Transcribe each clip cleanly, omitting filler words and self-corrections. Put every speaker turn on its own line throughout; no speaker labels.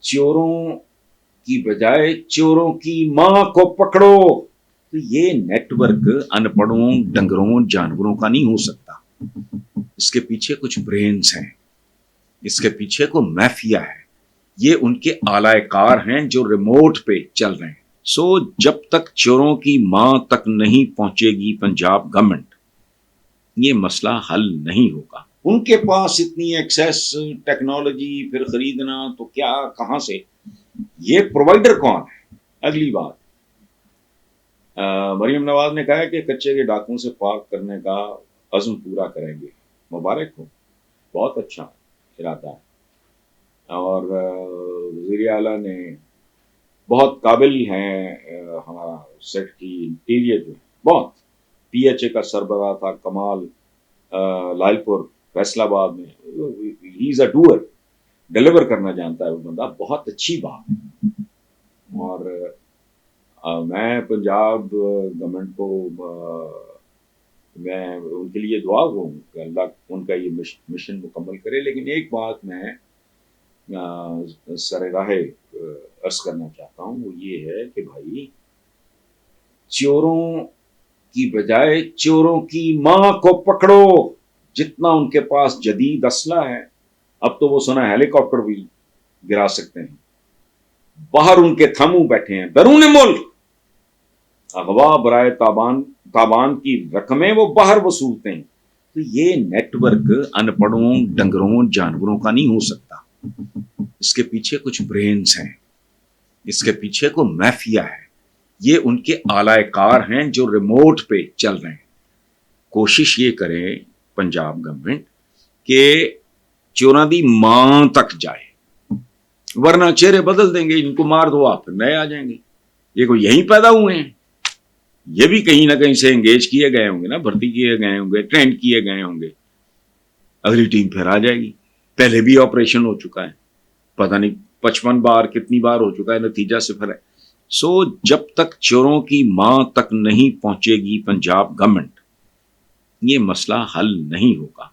چوروں کی بجائے چوروں کی ماں کو پکڑو. تو یہ نیٹ ورک ان پڑھوں ڈنگروں جانوروں کا نہیں ہو سکتا. اس کے پیچھے کچھ برینز ہیں, اس کے پیچھے کو مافیا ہے. یہ ان کے اعلی کار ہیں جو ریموٹ پہ چل رہے ہیں. سو جب تک چوروں کی ماں تک نہیں پہنچے گی پنجاب گورنمنٹ, یہ مسئلہ حل نہیں ہوگا. ان کے پاس اتنی ایکسیس ٹیکنالوجی پھر خریدنا تو کیا کہاں سے, یہ پرووائڈر کون ہے. اگلی بات, مریم نواز نے کہا ہے کہ کچے کے ڈاکوں سے پاک کرنے کا عزم پورا کریں گے. مبارک ہو, بہت اچھا ارادہ ہے. اور وزیر اعلیٰ نے بہت قابل ہیں, ہمارا سیکرٹری انٹیریئر جو بہت پی ایچ اے کا سربراہ تھا کمال لال پور فیصل آباد میں. ہی از اے ڈوئر, ڈیلیور کرنا جانتا ہے وہ بندہ, بہت اچھی بات ہے. اور میں پنجاب گورنمنٹ کو میں ان کے لیے دعا ہوں کہ اللہ ان کا یہ مشن مکمل کرے. لیکن ایک بات میں سر راہ عرض کرنا چاہتا ہوں, وہ یہ ہے کہ بھائی چوروں کی بجائے چوروں کی ماں کو پکڑو. جتنا ان کے پاس جدید اسلحہ ہے, اب تو وہ سنا ہیلی کاپٹر بھی گرا سکتے ہیں. باہر ان کے تھمو بیٹھے ہیں بیرون ملک, اغوا برائے تابان کی رقمیں وہ باہر وصولتے ہیں. تو یہ نیٹ ورک ان پڑھوں ڈنگروں جانوروں کا نہیں ہو سکتا. اس کے پیچھے کچھ برینز ہیں, اس کے پیچھے کو مافیا ہے. یہ ان کے اعلی کار ہیں جو ریموٹ پہ چل رہے ہیں. کوشش یہ کریں پنجاب گورنمنٹ کہ چوراں دی ماں تک جائے, ورنہ چہرے بدل دیں گے. ان کو مار دو آپ, نئے آ جائیں گے. یہ کوئی یہیں پیدا ہوئے ہیں, یہ بھی کہیں نہ کہیں سے انگیج کیے گئے ہوں گے نا, بھرتی کیے گئے ہوں گے, ٹرینڈ کیے گئے ہوں گے. اگلی ٹیم پھر آ جائے گی. پہلے بھی آپریشن ہو چکا ہے, پتہ نہیں 55 بار کتنی بار ہو چکا ہے, نتیجہ صفر ہے. سو جب تک چوروں کی ماں تک نہیں پہنچے گی پنجاب گورنمنٹ, یہ مسئلہ حل نہیں ہوگا.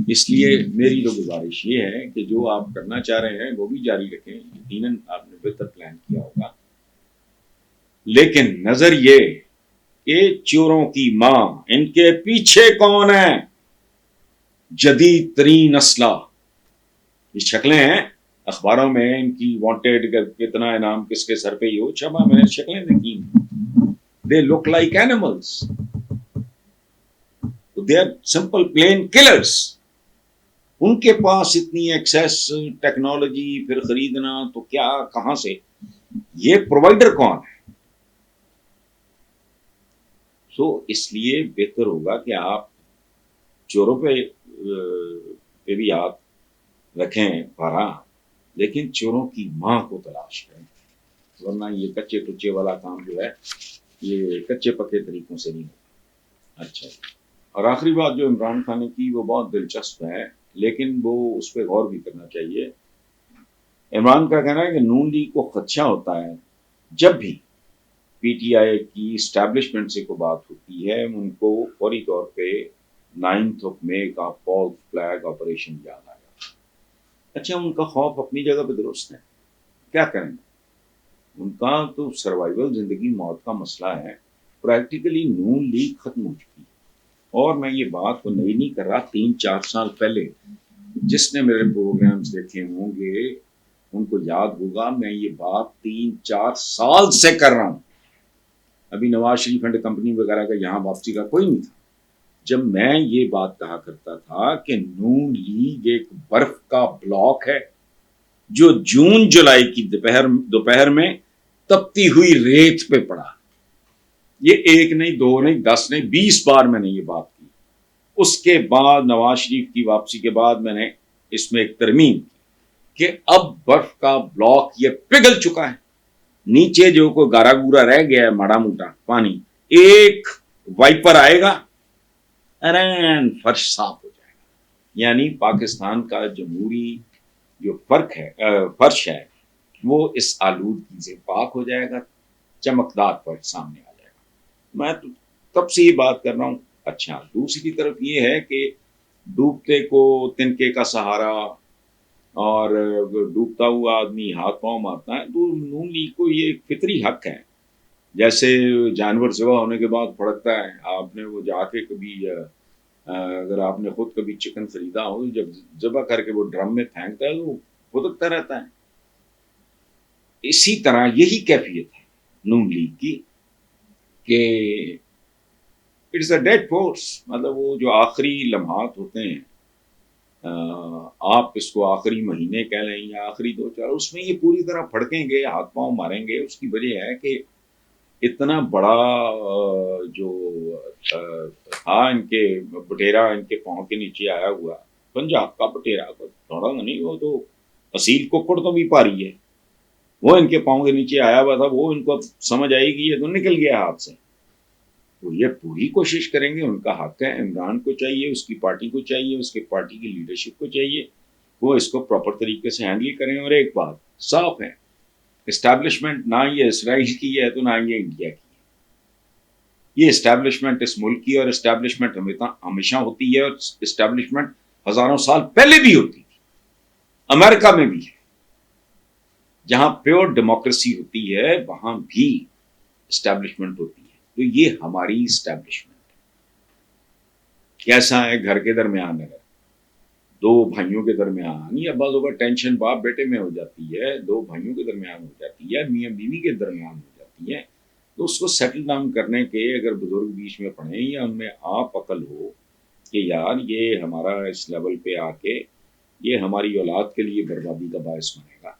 اس لیے میری تو گزارش یہ ہے کہ جو آپ کرنا چاہ رہے ہیں وہ بھی جاری رکھیں. یقیناً آپ نے بہتر پلان کیا ہوگا, لیکن نظر یہ کہ چوروں کی ماں, ان کے پیچھے کون ہے؟ جدید ترین اسلحہ. یہ شکلیں ہیں اخباروں میں, ان کی وانٹیڈ کتنا انعام کس کے سر پہ ہی ہو چھپا, میں نے شکلیں دیکھی. They look like animals, they are simple plain colours. ان کے پاس اتنی ایکسیس ٹیکنالوجی پھر خریدنا تو کیا کہاں سے, یہ پرووائڈر کون ہے؟ سو اس لیے بہتر ہوگا کہ آپ چوروں پہ بھی ہاتھ رکھیں بارہ, لیکن چوروں کی ماں کو تلاش کریں. ورنہ یہ کچے ٹچے والا کام جو ہے یہ کچے پکے طریقوں سے نہیں ہوتا. اچھا, اور آخری بات جو عمران خان نے کی وہ بہت دلچسپ ہے, لیکن وہ اس پہ غور بھی کرنا چاہیے. عمران کا کہنا ہے کہ نون لیگ کو خدشہ ہوتا ہے جب بھی پی ٹی آئی کی اسٹیبلشمنٹ سے کوئی بات ہوتی ہے, ان کو فوری طور پہ 9 مئی کا فالس فلیگ آپریشن یاد آیا. اچھا, ان کا خوف اپنی جگہ پہ درست ہے, کیا کریں گے, ان کا تو سروائیول زندگی موت کا مسئلہ ہے. پریکٹیکلی نون لیگ ختم ہو چکی ہے. اور میں یہ بات کو نہیں کر رہا, 3-4 سال پہلے جس نے میرے پروگرامز دیکھے ہوں گے ان کو یاد ہوگا, میں یہ بات 3-4 سال سے کر رہا ہوں. ابھی نواز شریف اینڈ کمپنی وغیرہ کا یہاں واپسی کا کوئی نہیں تھا, جب میں یہ بات کہا کرتا تھا کہ نون لیگ ایک برف کا بلاک ہے جو جون جولائی کی دوپہر میں تپتی ہوئی ریت پہ پڑا. یہ 1 نہیں 2 نہیں 10 نہیں 20 بار میں نے یہ بات کی. اس کے بعد نواز شریف کی واپسی کے بعد میں نے اس میں ایک ترمیم کی کہ اب برف کا بلاک یہ پگھل چکا ہے, نیچے جو کوئی گارا گورا رہ گیا ہے ماڑا موٹا پانی, ایک وائپر آئے گا ارین فرش صاف ہو جائے گا. یعنی پاکستان کا جمہوری جو فرش ہے وہ اس آلودگی سے پاک ہو جائے گا, چمکدار فرش سامنے آ جائے گا. میں تو تب سے یہ بات کر رہا ہوں. اچھا, دوسری طرف یہ ہے کہ ڈوبتے کو تنکے کا سہارا اور ڈوبتا ہوا آدمی ہاتھ پاؤں مارتا ہے، تو نون لیگ کو یہ ایک فطری حق ہے، جیسے جانور ذبح ہونے کے بعد پھڑکتا ہے، آپ نے وہ جا کے کبھی اگر آپ نے خود کبھی چکن خریدا ہو، جب ذبح کر کے وہ ڈرم میں پھینکتا ہے تو وہ پھدکتا رہتا ہے۔ اسی طرح یہی کیفیت ہے نون لیگ کی کہ اٹس اے ڈیڈ فورس، مطلب وہ جو آخری لمحات ہوتے ہیں، آپ اس کو آخری مہینے کہہ لیں یا آخری 2-4، اس میں یہ پوری طرح پھڑکیں گے، ہاتھ پاؤں ماریں گے۔ اس کی وجہ ہے کہ اتنا بڑا جو تھا ان کے بٹیرا ان کے پاؤں کے نیچے آیا ہوا، پنجاب کا بٹیرا کو تھوڑا نہیں، وہ تو اصیل ککڑ تو بھی پاری ہے، وہ ان کے پاؤں کے نیچے آیا ہوا تھا، وہ ان کو سمجھ آئے گی یہ تو نکل گیا ہاتھ سے، تو یہ پوری کوشش کریں گے، ان کا حق ہے، عمران کو چاہیے، اس کی پارٹی کو چاہیے، اس کے پارٹی کی لیڈرشپ کو چاہیے وہ اس کو پراپر طریقے سے ہینڈل کریں۔ اور ایک بات صاف ہے، اسٹیبلشمنٹ نہ یہ اسرائیل کی ہے تو نہ یہ انڈیا کی ہے، یہ اسٹیبلشمنٹ اس ملک کی، اور اسٹیبلشمنٹ ہمیشہ ہوتی ہے، اور اسٹیبلشمنٹ ہزاروں سال پہلے بھی ہوتی تھی، امریکہ میں بھی ہے، جہاں پیور ڈیموکریسی ہوتی ہے وہاں بھی اسٹیبلشمنٹ ہوتی ہے، تو یہ ہماری اسٹیبلشمنٹ کیسا ہے؟ گھر کے درمیان اگر دو بھائیوں کے درمیان یا بعض اوقات ٹینشن باپ بیٹے میں ہو جاتی ہے، دو بھائیوں کے درمیان ہو جاتی ہے، میاں بیوی کے درمیان ہو جاتی ہے، تو اس کو سیٹل ڈاؤن کرنے کے اگر بزرگ بیچ میں پڑھیں یا ان میں آپ عقل ہو کہ یار یہ ہمارا اس لیول پہ آ کے یہ ہماری اولاد کے لیے بربادی کا باعث بنے گا،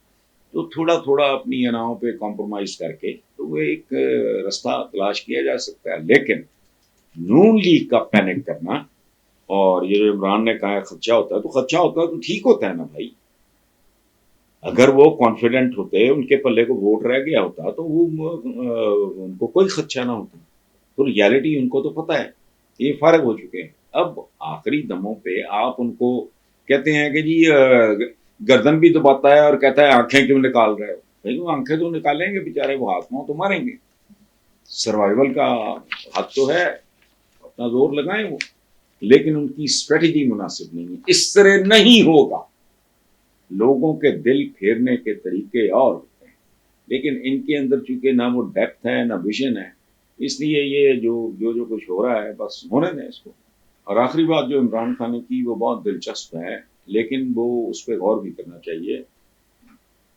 تو تھوڑا تھوڑا اپنی اناؤں پہ کمپرومائز کر کے تو وہ ایک رستہ تلاش کیا جا سکتا ہے۔ لیکن نون لیگ کا پینک کرنا، اور یہ جو عمران نے کہا ہے خدشہ ہوتا ہے، تو خدشہ ہوتا ہے تو ٹھیک ہوتا ہے نا بھائی، اگر وہ کانفیڈنٹ ہوتے، ان کے پلے کو ووٹ رہ گیا ہوتا تو وہ ان کو کوئی خدشہ نہ ہوتا، تو ریالٹی ان کو تو پتہ ہے، یہ فارغ ہو چکے ہیں۔ اب آخری دموں پہ آپ ان کو کہتے ہیں کہ جی گردن بھی دباتا ہے اور کہتا ہے آنکھیں کیوں نکال رہے ہو؟ بھائی وہ آنکھیں تو نکالیں گے بیچارے، وہ ہاتھ پاؤں تو ماریں گے، سروائیول کا حق تو ہے، اپنا زور لگائیں وہ، لیکن ان کی اسٹریٹجی مناسب نہیں ہے، اس طرح نہیں ہوگا۔ لوگوں کے دل پھیرنے کے طریقے اور ہوتے ہیں، لیکن ان کے اندر چونکہ نہ وہ ڈیپتھ ہے نہ ویژن ہے، اس لیے یہ جو کچھ ہو رہا ہے بس ہونے دیں اس کو۔ اور آخری بات جو عمران خان نے کی وہ بہت دلچسپ ہے، لیکن وہ اس پہ غور بھی کرنا چاہیے۔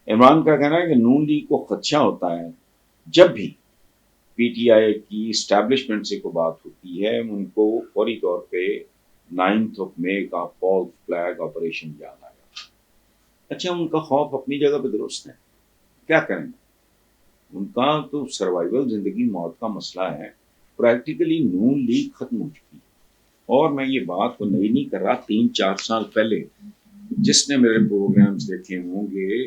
عمران کا کہنا ہے کہ نون لیگ کو خدشہ ہوتا ہے جب بھی پی ٹی آئی کی اسٹیبلشمنٹ سے کوئی بات ہوتی ہے، ان کو فوری طور پہ 9 مئی کا فالس فلیگ آپریشن یاد آیا۔ اچھا ان کا خوف اپنی جگہ پہ درست ہے، کیا کریں ان کا تو سروائیول زندگی موت کا مسئلہ ہے، پریکٹیکلی نون لیگ ختم ہو چکی ہے۔ اور میں یہ بات کو نہیں کر رہا، 3-4 سال پہلے جس نے میرے پروگرامز دیکھے ہوں گے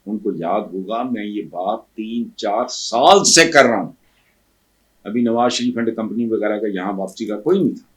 ان کو یاد ہوگا، میں یہ بات 3-4 سال سے کر رہا ہوں، ابھی نواز شریف اینڈ کمپنی وغیرہ کا یہاں واپسی کا کوئی نہیں تھا،